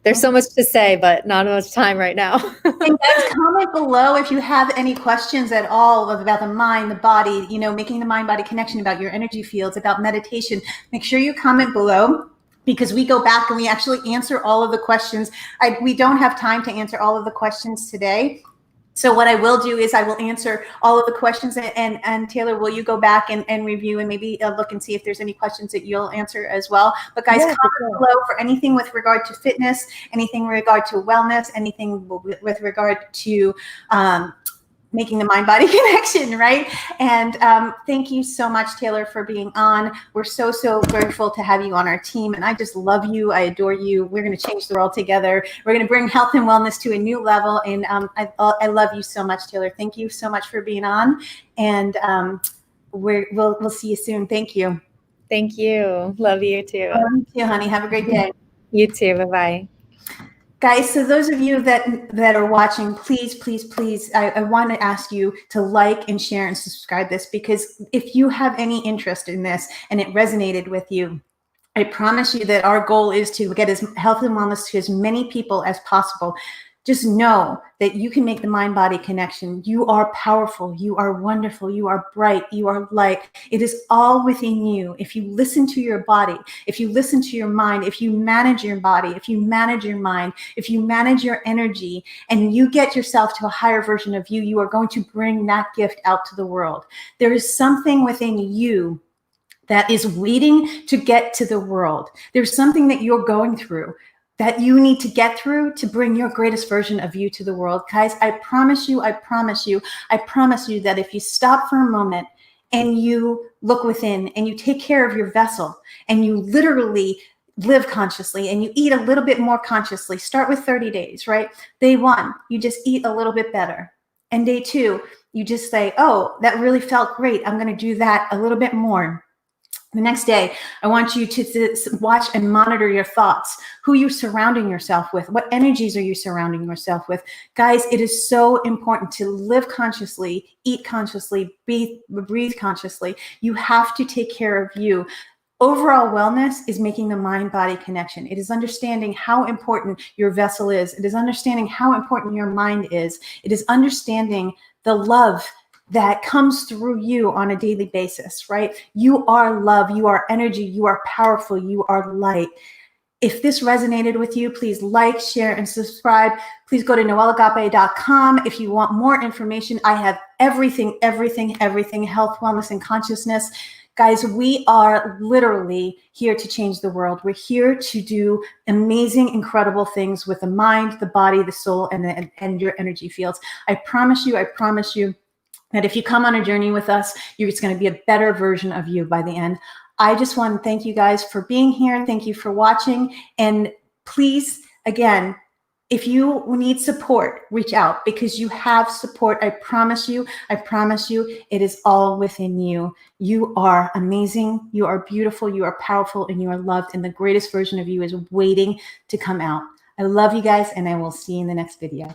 There's so much to say, but not much time right now. And guys, comment below if you have any questions at all about the mind, the body, you know, making the mind-body connection, about your energy fields, about meditation. Make sure you comment below, because we go back and we actually answer all of the questions. We don't have time to answer all of the questions today. So what I will do is I will answer all of the questions, and Taylor, will you go back and review and maybe look and see if there's any questions that you'll answer as well? But guys, comment below for anything with regard to fitness, anything with regard to wellness, anything with regard to making the mind-body connection, right? And thank you so much, Taylor, for being on. We're so, so grateful to have you on our team. And I just love you. I adore you. We're going to change the world together. We're going to bring health and wellness to a new level. And I love you so much, Taylor. Thank you so much for being on. And we'll see you soon. Thank you. Thank you. Love you too. Love you too, honey. Have a great day. You too. Bye-bye. Guys, so those of you that are watching, please, I want to ask you to like and share and subscribe this, because if you have any interest in this and it resonated with you, I promise you that our goal is to get as health and wellness to as many people as possible. Just know that you can make the mind-body connection. You are powerful. You are wonderful. You are bright. You are light. It is all within you. If you listen to your body, if you listen to your mind, if you manage your body, if you manage your mind, if you manage your energy, and you get yourself to a higher version of you, you are going to bring that gift out to the world. There is something within you that is waiting to get to the world. There's something that you're going through that you need to get through to bring your greatest version of you to the world. Guys, I promise you that if you stop for a moment and you look within and you take care of your vessel and you literally live consciously and you eat a little bit more consciously, start with 30 days, right? Day 1, you just eat a little bit better. And day 2, you just say, oh, that really felt great. I'm going to do that a little bit more. The next day, I want you to watch and monitor your thoughts, who you're surrounding yourself with, what energies are you surrounding yourself with. Guys, it is so important to live consciously, eat consciously, breathe consciously. You have to take care of you. Overall wellness is making the mind-body connection. It is understanding how important your vessel is. It is understanding how important your mind is. It is understanding the love that comes through you on a daily basis, right? You are love, you are energy, you are powerful, you are light. If this resonated with you, please like, share, and subscribe. Please go to noelleagape.com. If you want more information, I have everything, health, wellness, and consciousness. Guys, we are literally here to change the world. We're here to do amazing, incredible things with the mind, the body, the soul, and your energy fields. I promise you that if you come on a journey with us, it's going to be a better version of you by the end. I just want to thank you guys for being here. Thank you for watching. And please, again, If you need support, reach out, because you have support. I promise you, it is all within you. You are amazing. You are beautiful. You are powerful, and you are loved. And the greatest version of you is waiting to come out. I love you guys, and I will see you in the next video.